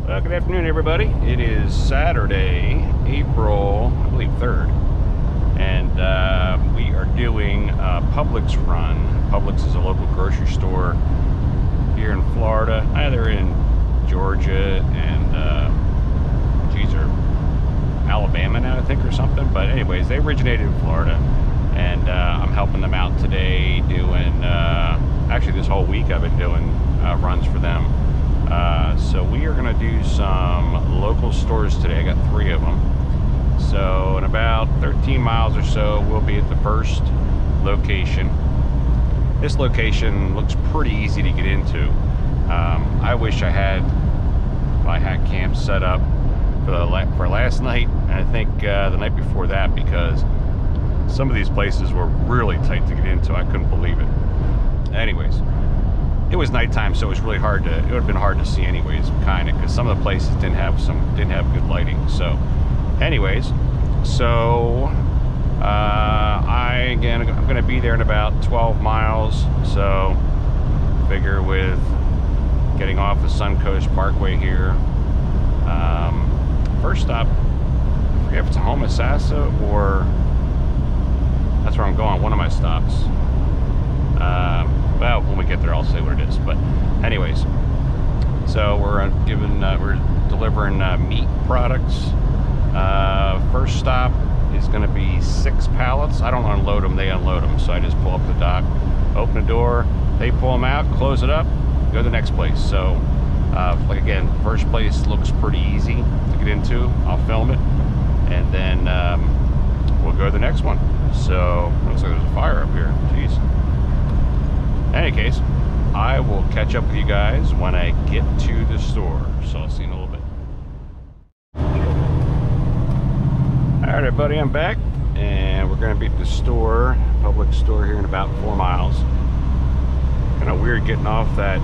Well, good afternoon, everybody. It is Saturday, April, I believe, 3rd, and we are doing a Publix run. Publix is a local grocery store here in Florida, either in Georgia and, or Alabama now, I think, or something. But anyways, they originated in Florida, and I'm helping them out today doing, actually this whole week I've been doing runs for them. So we are going to do some local stores today. I got 3 of them. So in about 13 miles or so, we'll be at the first location. This location looks pretty easy to get into. I wish I had my hat camp set up for last night, and I think the night before that, because some of these places were really tight to get into. I couldn't believe it. Anyways, it was nighttime, so it was really hard to, it would have been hard to see anyways, kind of, because some of the places didn't have good lighting. So anyways, so I'm going to be there in about 12 miles. So figure with getting off the Suncoast Parkway here, first stop, I forget if it's Homosassa or that's where I'm going, one of my stops. Well, when we get there, I'll say what it is. But anyways, so we're delivering meat products. First stop is going to be 6 pallets. I don't unload them; they unload them. So I just pull up the dock, open the door, they pull them out, close it up, go to the next place. So, like again, first place looks pretty easy to get into. I'll film it, and then we'll go to the next one. So looks like there's a fire up here. Jeez. In any case, I will catch up with you guys when I get to the store. So I'll see you in a little bit. Alright, everybody, I'm back, and we're going to be at the store, Publix store here in about 4 miles. Kind of weird getting off that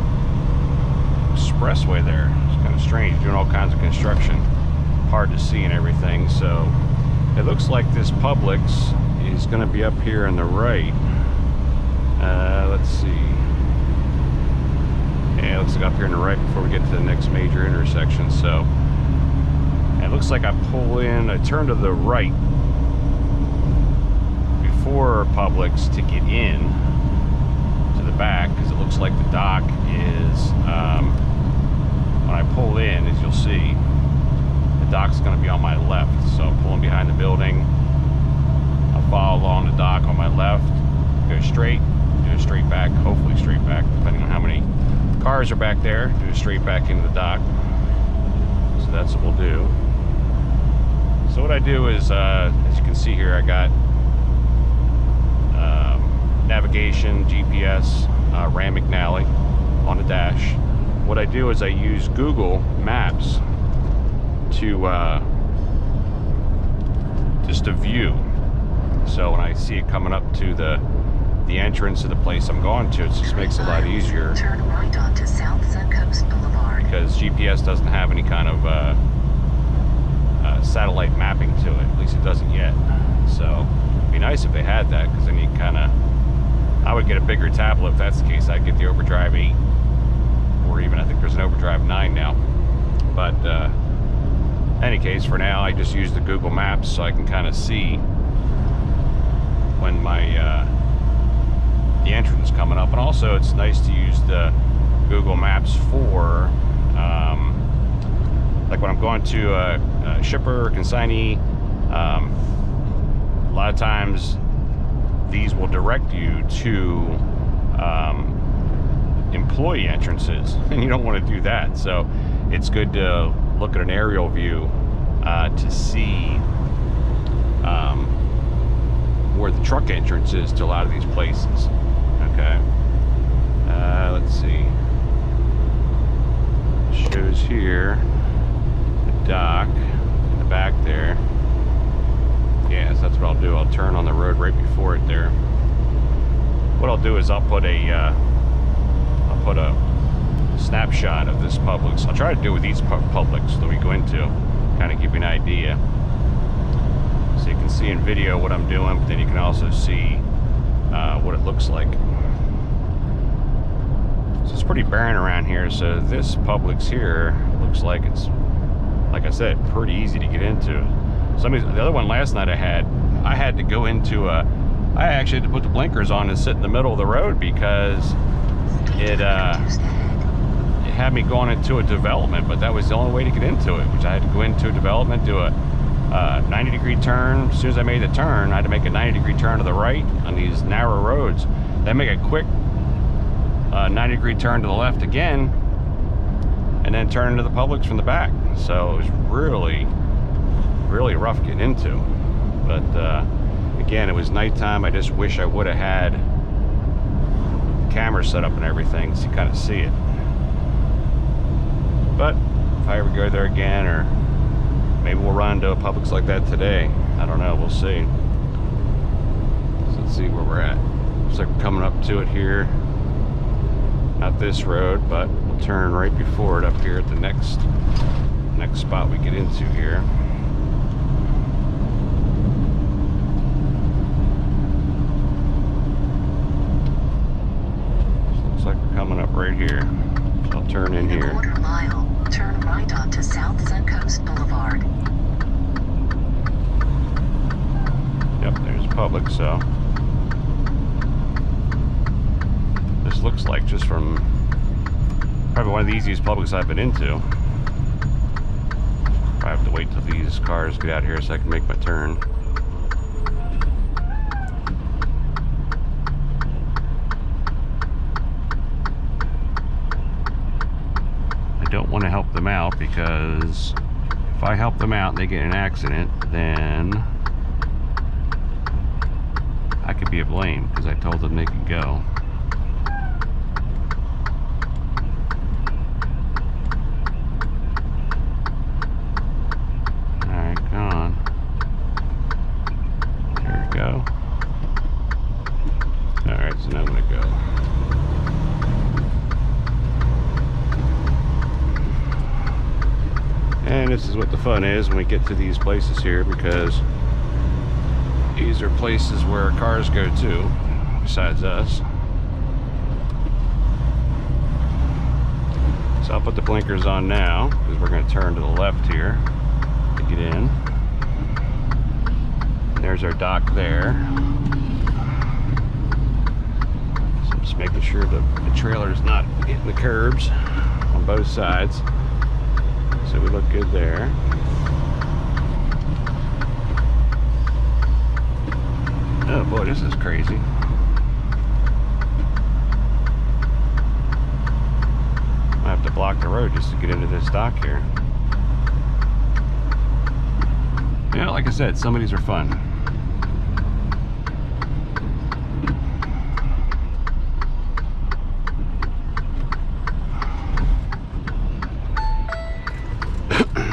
expressway there. It's kind of strange, doing all kinds of construction. Hard to see and everything. So it looks like this Publix is going to be up here on the right. Let's see. Yeah, it looks like up here on the right before we get to the next major intersection. So it looks like I pull in, I turn to the right before Publix to get in to the back, because it looks like the dock is, when I pull in, as you'll see, the dock's going to be on my left. So I'm pulling behind the building. I'll follow along the dock on my left, go straight, do a straight back, hopefully straight back, depending on how many cars are back there, do a straight back into the dock. So that's what we'll do. So what I do is, as you can see here, I got navigation, GPS, Ram McNally on the dash. What I do is I use Google Maps to just to view. So when I see it coming up to the entrance of the place I'm going to, it just makes it a lot easier. Turn right onto South Suncoast Boulevard. Because GPS doesn't have any kind of satellite mapping to it. At least it doesn't yet. So it'd be nice if they had that, because then you kind of, I would get a bigger tablet if that's the case. I'd get the Overdrive 8, or even I think there's an Overdrive 9 now. But any case, for now, I just use the Google Maps so I can kind of see when my the entrance is coming up. And also it's nice to use the Google Maps for like when I'm going to a shipper or consignee. A lot of times these will direct you to employee entrances, and you don't want to do that. So it's good to look at an aerial view to see where the truck entrance is to a lot of these places. Okay, let's see. It shows here the dock in the back there. Yes, that's what I'll do. I'll turn on the road right before it there. What I'll do is I'll put a snapshot of this Publix. I'll try to do with each Publix that we go into, kind of give you an idea. So you can see in video what I'm doing, but then you can also see what it looks like. So it's pretty barren around here. So this Publix here looks like it's, like I said, pretty easy to get into. The other one last night I had to go into I actually had to put the blinkers on and sit in the middle of the road because it had me going into a development, but that was the only way to get into it, which I had to go into a development, do a 90-degree turn. As soon as I made the turn, I had to make a 90-degree turn to the right on these narrow roads, then make a quick 90-degree turn to the left again, and then turn into the Publix from the back. So it was really, really rough getting into. But again, it was nighttime. I just wish I would have had the camera set up and everything so you kind of see it. But if I ever go there again, or maybe we'll run into a Publix like that today. I don't know, we'll see. So let's see where we're at. Looks like we're coming up to it here. Not this road, but we'll turn right before it up here at the next spot we get into here. So looks like we're coming up right here. So I'll turn in here. Quarter mile, turn right onto South Suncoast Boulevard. Yep, there's Publix. So this looks like just from probably one of the easiest Publix I've been into. I have to wait till these cars get out here so I can make my turn. I don't want to help them out because if I help them out and they get in an accident, then I could be to blame because I told them they could go. Alright, so now I'm going to go. And this is what the fun is when we get to these places here, because these are places where cars go to, besides us. So I'll put the blinkers on now, because we're going to turn to the left here to get in. There's our dock there. So I'm just making sure the trailer's not hitting the curbs on both sides. So we look good there. Oh boy, this is crazy. I have to block the road just to get into this dock here. Yeah, like I said, some of these are fun.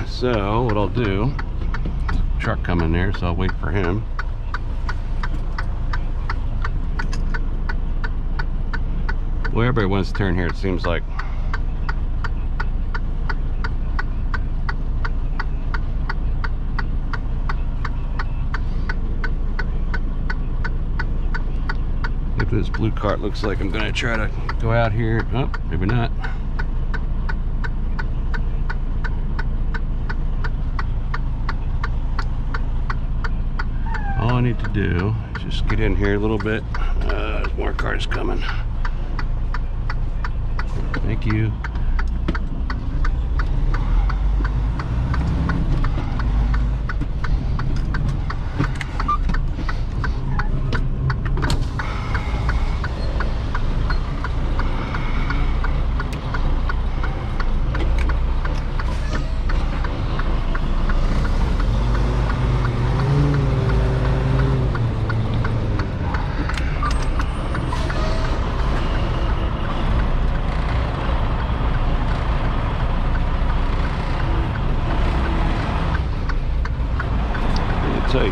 So what I'll do, truck coming there, so I'll wait for him. Well, everybody wants to turn here, it seems like. If this blue cart looks like I'm gonna try to go out here. Oh, maybe not. All I need to do is just get in here a little bit. There's more cars coming. Thank you. See.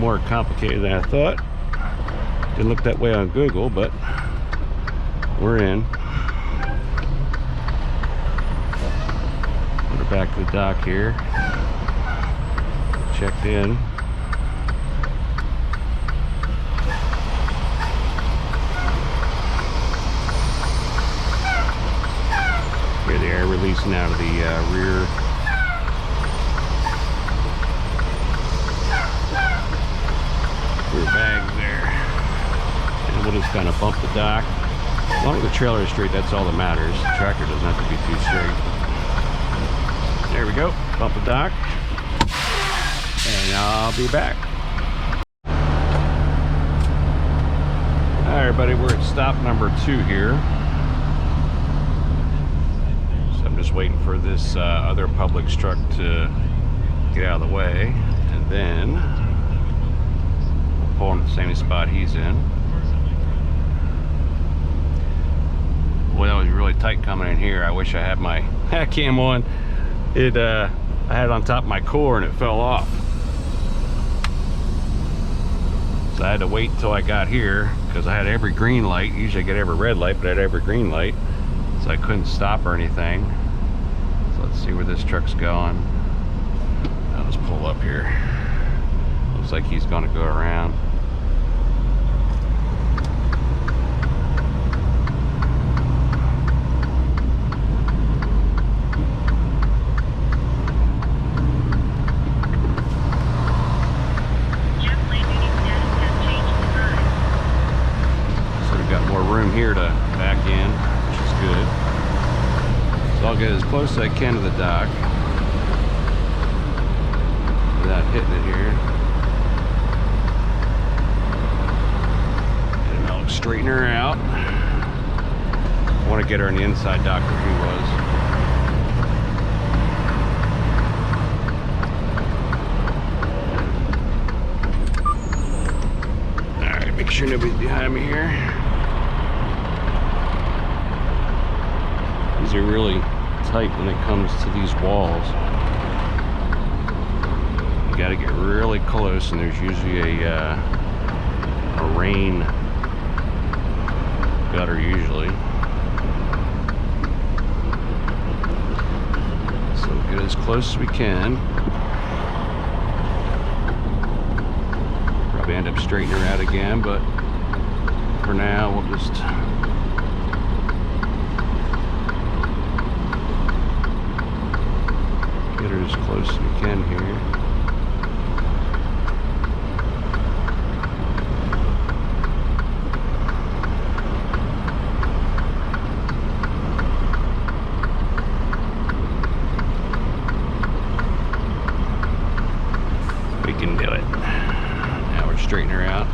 more complicated than I thought. Didn't look that way on Google, but we're in. We're back to the dock here. Checked in. Here the air releasing out of the rear. Rear bag there. And we'll just kind of bump the dock. As long as the trailer is straight, that's all that matters. The tractor doesn't have to be too straight. There we go. Bump the dock. And I'll be back. Alright everybody, we're at stop number 2 here. So I'm just waiting for this other Publix truck to get out of the way. And then we'll pull in the same spot he's in. Boy, that was really tight coming in here. I wish I had my hat cam on. I had it on top of my core and it fell off. So I had to wait until I got here because I had every green light. Usually I get every red light, but I had every green light. So I couldn't stop or anything. So let's see where this truck's going. I'll just pull up here. Looks like he's gonna go around. Here to back in, which is good. So I'll get as close as I can to the dock without hitting it here. And I'll straighten her out. I want to get her on the inside dock where he was. Alright, make sure nobody's behind me here. These are really tight when it comes to these walls. You got to get really close, and there's usually a rain gutter usually. So we'll get as close as we can. Probably end up straightening her out again, but for now we'll just get her as close as we can here. We can do it. Now we're straightening her out.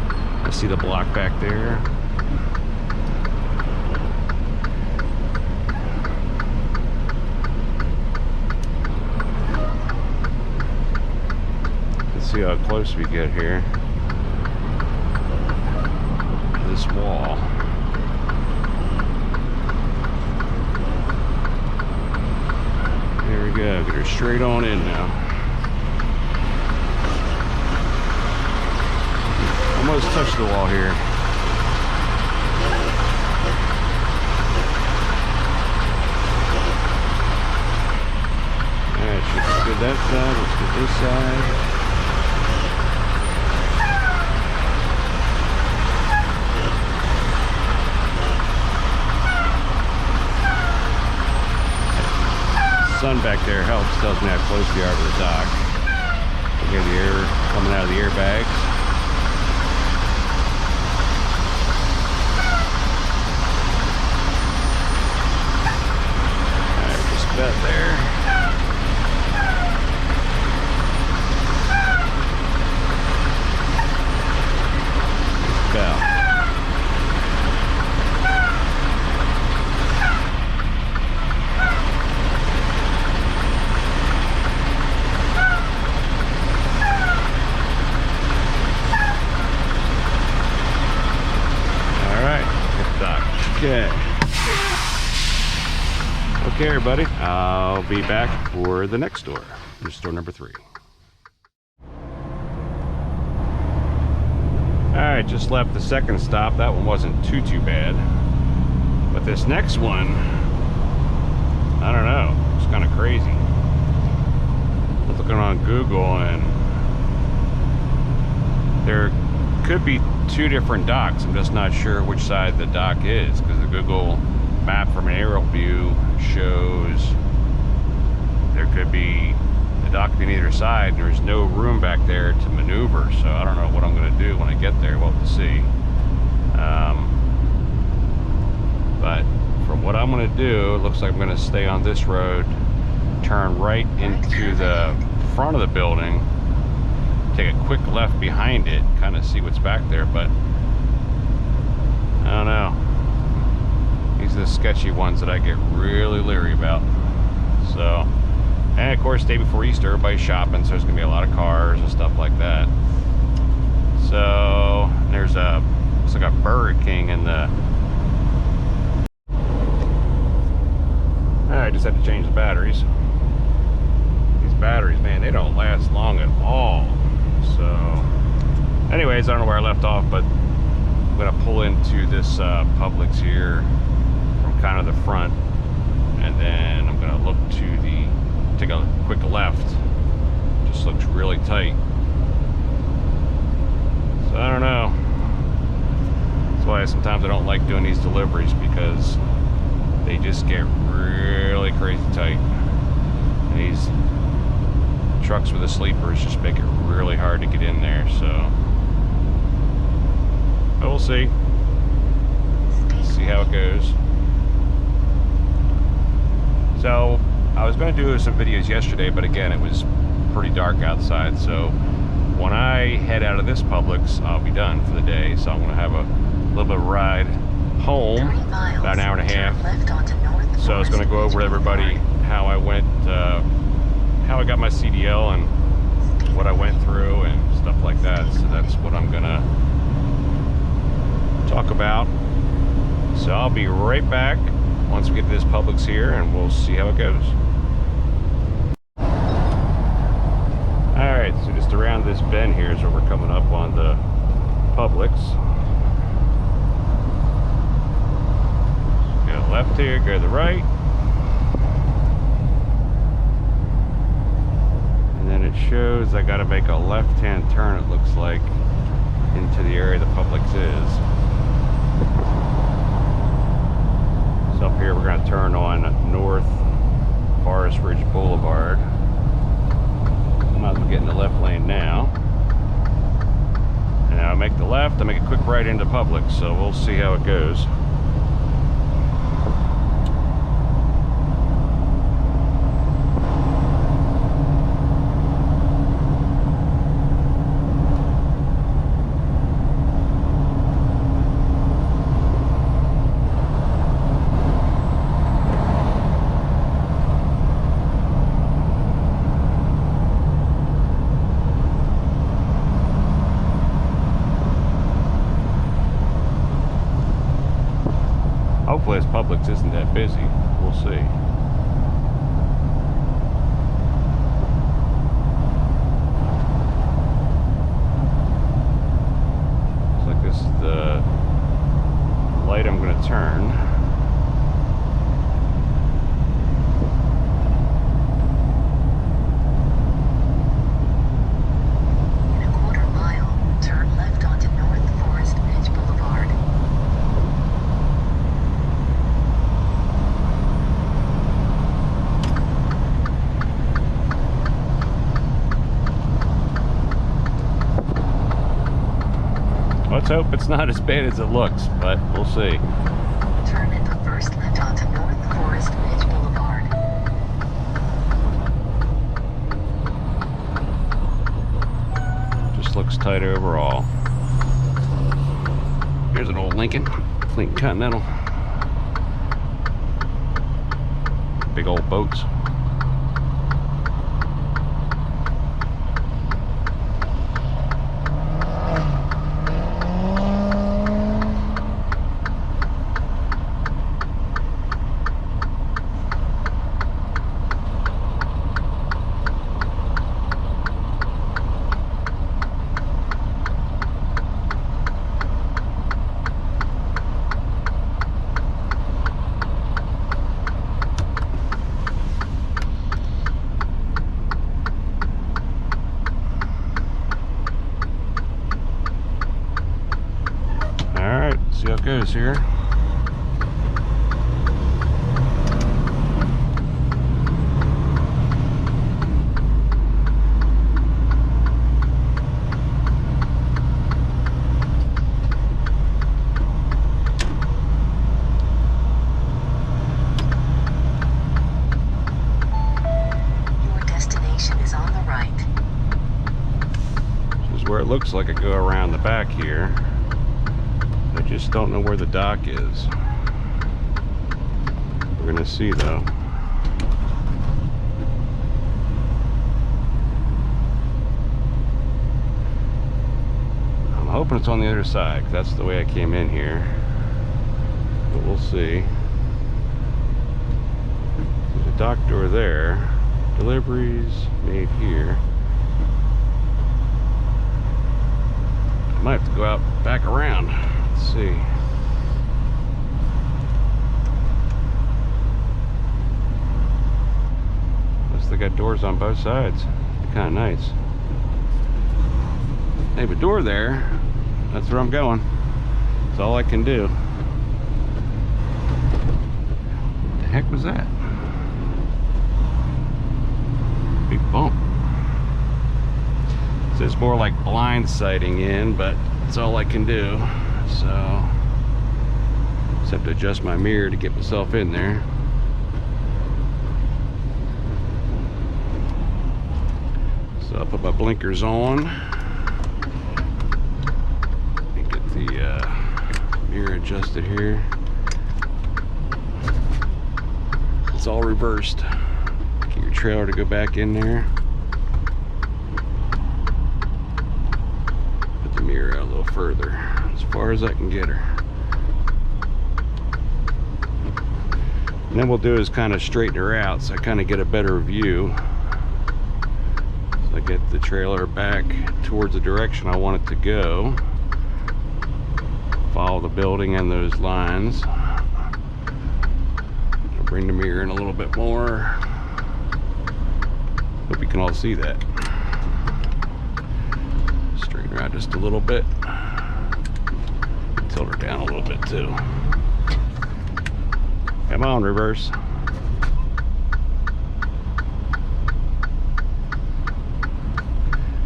I see the block back there. See how close we get here. This wall. There we go. Get her straight on in now. Almost touched the wall here. Alright, should be good that side. Let's get this side. Sun back there helps, tells me how close we are to the dock. We hear the air coming out of the airbags. Alright, just about there. Just about. Okay. Okay, everybody. I'll be back for the next store. Here's store number 3. Alright, just left the second stop. That one wasn't too bad. But this next one, I don't know, it's kind of crazy. I'm looking on Google and there could be two different docks. I'm just not sure which side the dock is, because the Google map from an aerial view shows there could be the dock on either side. There's no room back there to maneuver, so I don't know what I'm going to do when I get there. We'll have to see. But from what I'm going to do, it looks like I'm going to stay on this road, turn right into the front of the building, take a quick left behind it, kind of see what's back there. But I don't know. These are the sketchy ones that I get really leery about. So, and of course, day before Easter, everybody's shopping, so there's gonna be a lot of cars and stuff like that. So there's looks like a Burger King in the. I just had to change the batteries. These batteries, man, they don't last long at all. So, anyways, I don't know where I left off, but I'm gonna pull into this Publix here from kind of the front, and then I'm gonna look to the, take a quick left. Just looks really tight. So I don't know. That's why sometimes I don't like doing these deliveries, because they just get really crazy tight. And these trucks with the sleepers just make it really hard to get in there. So, but we'll see. See how it goes. So I was going to do some videos yesterday, but again, it was pretty dark outside. So when I head out of this Publix, I'll be done for the day. So I'm going to have a little bit of a ride home, about an hour and a half. So I was going to go over with everybody how I went, how I got my CDL and what I went through and stuff like that. So that's what I'm going to talk about. So I'll be right back once we get to this Publix here, and we'll see how it goes. Alright, so just around this bend here is where we're coming up on the Publix. Go left here, go to the right. And then it shows I gotta make a left-hand turn, it looks like, into the area the Publix is. So up here we're gonna turn on North Forest Ridge Boulevard. Might as well get in the left lane now. And I'll make the left, I'll make a quick right into Publix, so we'll see how it goes. Hopefully this Publix isn't that busy. We'll see. Looks like this is the light I'm going to turn. In a quarter mile, turn left onto North Forest Ridge Boulevard. Let's hope it's not as bad as it looks, but we'll see. Turn in the first left onto North Forest Ridge Boulevard. Just looks tight overall. Here's an old Lincoln Continental. Big old boats. Alright, see how it goes here. Where it looks like it go around the back here. I just don't know where the dock is. We're gonna see though. I'm hoping it's on the other side, 'cause that's the way I came in here. But we'll see. There's a dock door there. Deliveries made here. Might have to go out back around. Let's see. Unless they got doors on both sides. Kind of nice. They have a door there. That's where I'm going. That's all I can do. What the heck was that? Big bump. It's more like blindsiding in, but that's all I can do. So just have to adjust my mirror to get myself in there. So I'll put my blinkers on and get the mirror adjusted here. It's all reversed. Get your trailer to go back in there. Mirror out a little further, as far as I can get her. And then we'll do is kind of straighten her out so I kind of get a better view. So I get the trailer back towards the direction I want it to go. Follow the building and those lines. I'll bring the mirror in a little bit more. Hope you can all see that. Straighten her out just a little bit. Tilt her down a little bit too. Come on, reverse.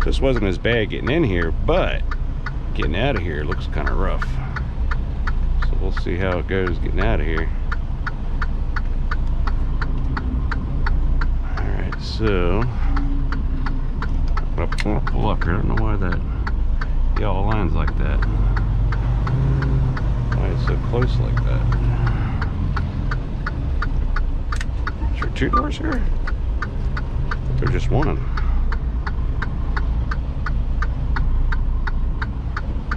This wasn't as bad getting in here, but getting out of here looks kind of rough. So we'll see how it goes getting out of here. Alright, so I'm gonna pull up here. I don't know why that yellow line's like that. Why it's so close like that. Is there 2 doors here? There's just one.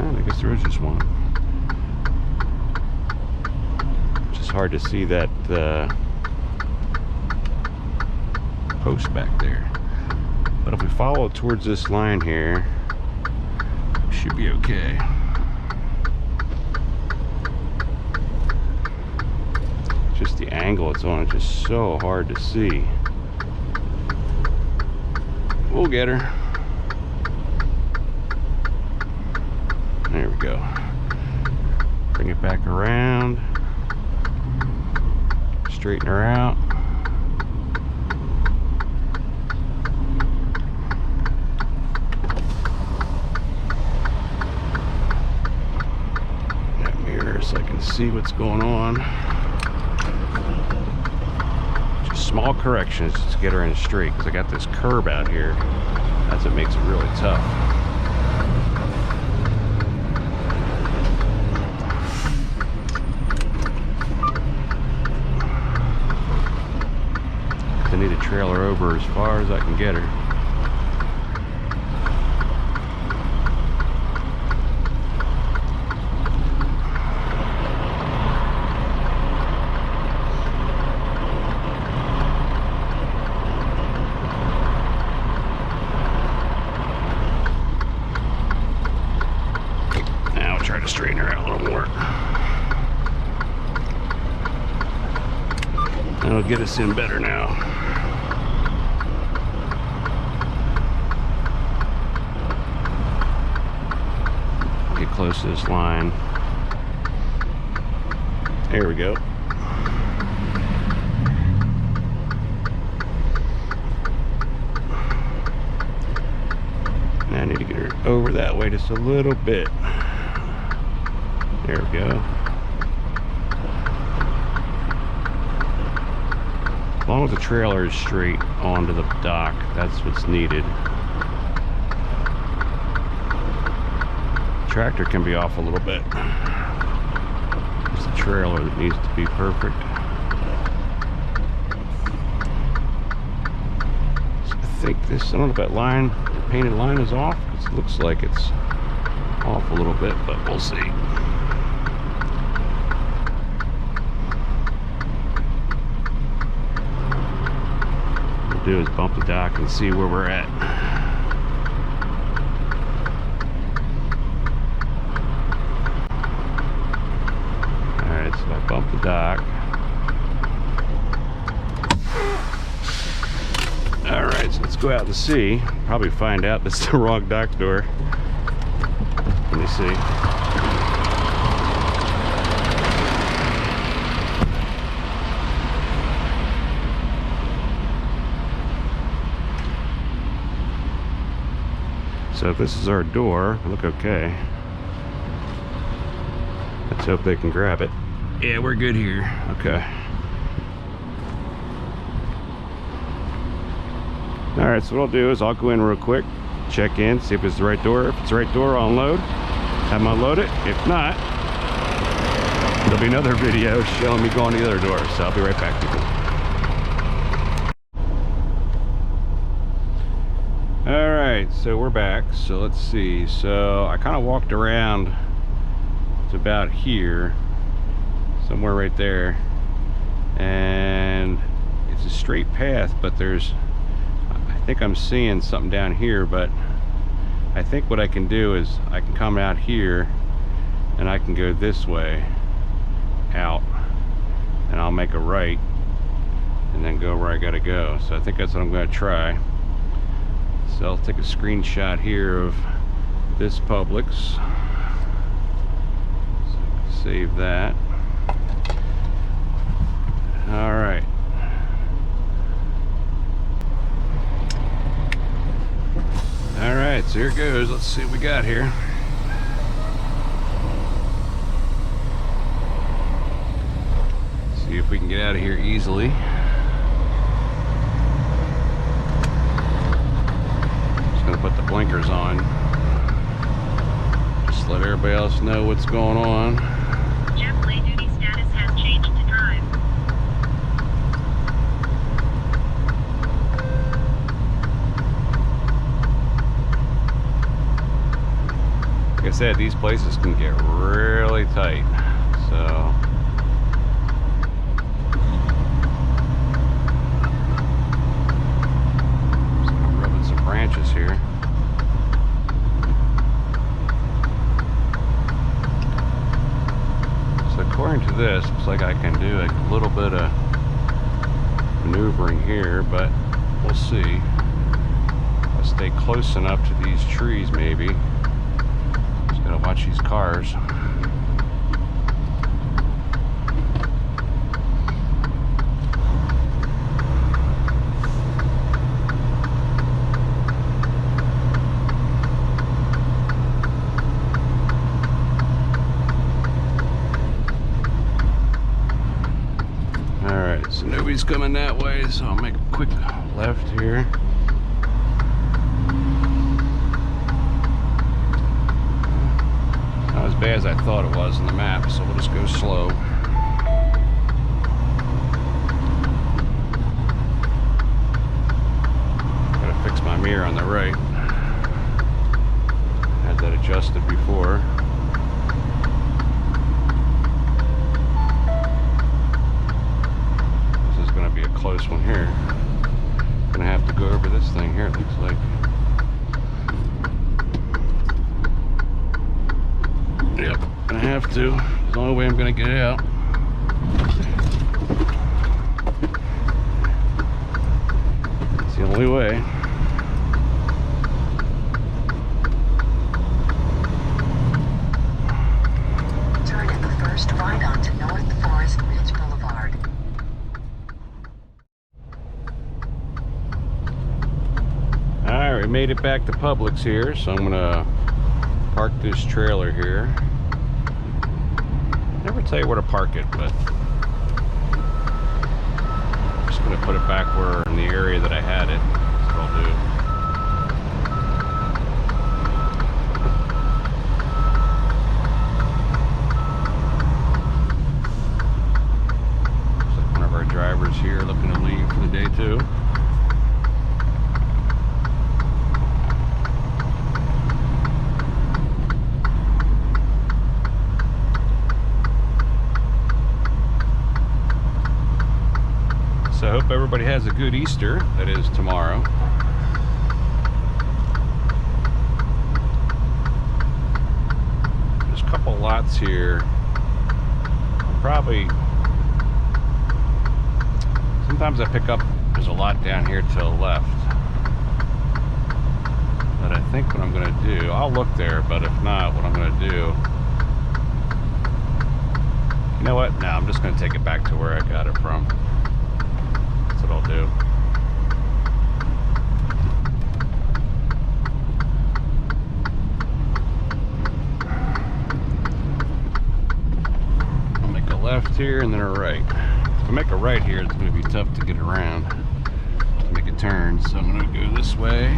I guess there is just one. It's just hard to see that post back there. But if we follow towards this line here, we should be okay. Just the angle it's on is just so hard to see. We'll get her. There we go. Bring it back around. Straighten her out. That mirror so I can see what's going on. Just small corrections just to get her in straight, because I got this curb out here. That's what makes it really tough. I need to trailer over as far as I can get her. Now I'll try to straighten her out a little more. That'll get us in better now. Get close to this line. There we go. I need to get her over that way just a little bit. There we go. As long as the trailer is straight onto the dock, that's what's needed. Tractor can be off a little bit. It's the trailer that needs to be perfect. So I think this, I don't know if that line, the painted line is off. It looks like it's off a little bit, but we'll see. What we'll do is bump the dock and see where we're at. Bump the dock. Alright, so let's go out and see. Probably find out this is the wrong dock door. Let me see. So if this is our door, look okay. Let's hope they can grab it. Yeah, we're good here. Okay. Alright, so what I'll do is I'll go in real quick, check in, see if it's the right door. If it's the right door, I'll unload. Have them unload it. If not, there'll be another video showing me going to the other door. So I'll be right back, people. Alright, so we're back. So let's see. So I kind of walked around to about here. Somewhere right there, and it's a straight path, but there's, I think I'm seeing something down here, but I think what I can do is I can come out here and I can go this way out, and I'll make a right and then go where I gotta go. So I think that's what I'm going to try. So I'll take a screenshot here of this Publix, so save that. All right. All right, so here it goes. Let's see what we got here. See if we can get out of here easily. Just gonna put the blinkers on. Just let everybody else know what's going on. Jet play duty status has changed to drive. Like I said, these places can get really tight, so just rubbing some branches here. So according to this, looks like I can do a little bit of maneuvering here, but we'll see. I'll stay close enough to these trees, maybe. Gotta watch these cars. Alright, so nobody's coming that way, so I'll make a quick left here. As bad as I thought it was in the map, so we'll just go slow. Gotta fix my mirror on the right. Had that adjusted before. This is gonna be a close one here. Gonna have to go over this thing here, it looks like. Yep, gonna have to. It's the only way I'm gonna get out. It's the only way. Turn at the first first right onto North Forest Ridge Boulevard. Alright, we made it back to Publix here, so I'm gonna park this trailer here. Never tell you where to park it, but I'm just gonna put it back where in the area that I had it. That's what I'll do. Looks like one of our drivers here looking to leave for the day too. So I hope everybody has a good Easter. That is tomorrow. There's a couple lots here. Probably, sometimes I pick up, there's a lot down here to the left. But I think what I'm going to do, I'll look there, but if not, what I'm going to do, you know what? No, I'm just going to take it back to where I got it from. That's what I'll do. I'll make a left here and then a right. If I make a right here, it's going to be tough to get around, to make a turn. So I'm going to go this way.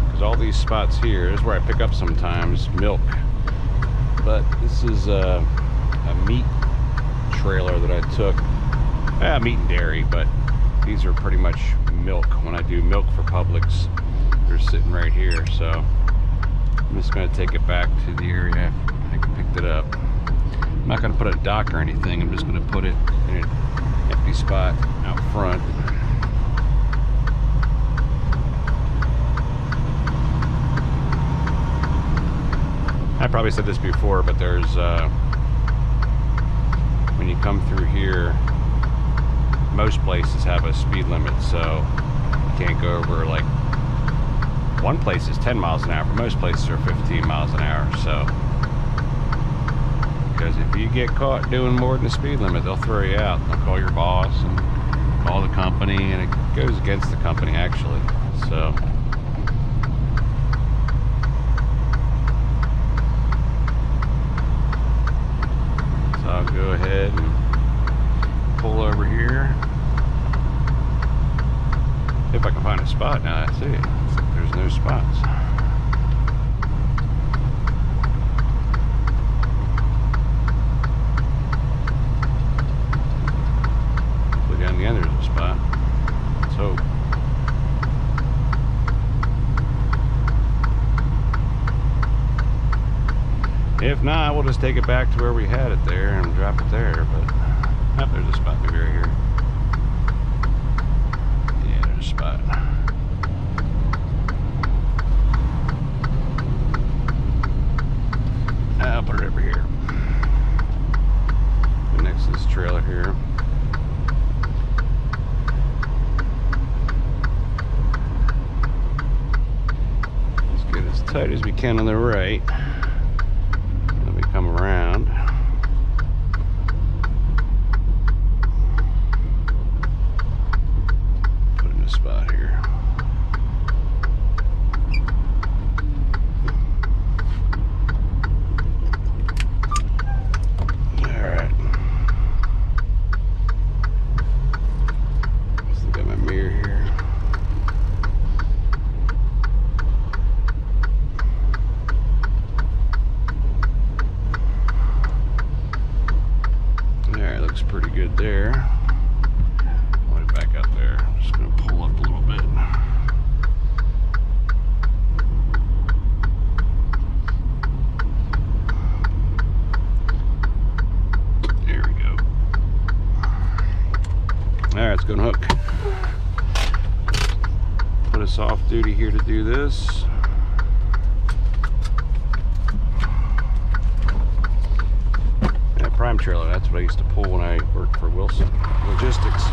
Because all these spots here is where I pick up sometimes milk. But this is a meat trailer that I took. Meat and dairy, but these are pretty much milk. When I do milk for Publix, they're sitting right here. So I'm just going to take it back to the area I picked it up. I'm not going to put a dock or anything. I'm just going to put it in an empty spot out front. I probably said this before, but there's when you come through here, most places have a speed limit, so you can't go over, like, one place is 10 miles an hour, but most places are 15 miles an hour. So because if you get caught doing more than the speed limit, they'll throw you out. They'll call your boss and call the company, and it goes against the company actually. So I'll go ahead and pull over here. If I can find a spot now, I see it. There's no spots. Look down the end, there's a spot. Let's hope. If not, we'll just take it back to where we had it there and drop it there. But oh, there's a spot maybe right here. Yeah, there's a spot. I'll put it over here. Next to this trailer here. Let's get as tight as we can on the right. Come around. Put in a spot here. Alright. Still got my mirror here. Looks pretty good there. I'll let it back up there. I'm just going to pull up a little bit. There we go. Alright, let's go and hook. Put us off duty here to do this. Prime trailer, that's what I used to pull when I worked for Wilson Logistics.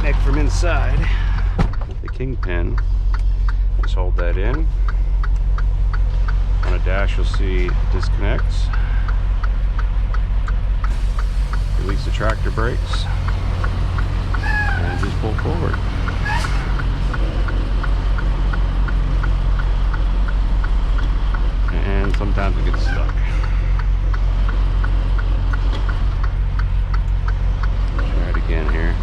disconnect from inside. The kingpin, just hold that in. On a dash you'll see disconnects. Release the tractor brakes and just pull forward. And sometimes it gets stuck. Try it again here.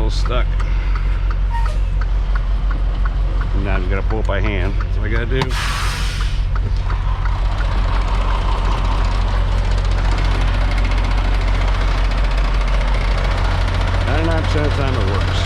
Stuck. And now you gotta pull it by hand. That's what I gotta do. 99% of the time it works.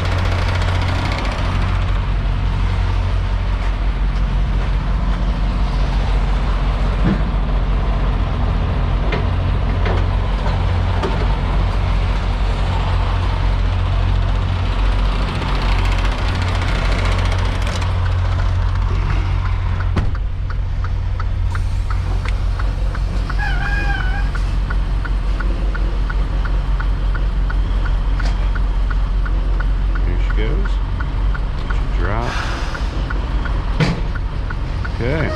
Okay.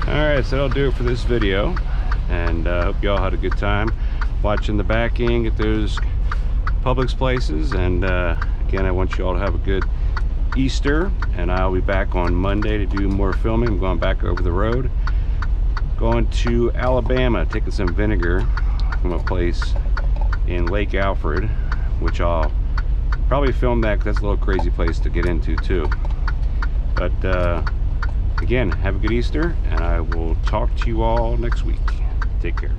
Alright, so that'll do it for this video. And I hope y'all had a good time watching the backing at those Publix places. And again, I want you all to have a good Easter. And I'll be back on Monday to do more filming. I'm going back over the road. Going to Alabama, taking some vinegar from a place in Lake Alfred, which I'll probably film that because that's a little crazy place to get into too. But again, have a good Easter, and I will talk to you all next week. Take care.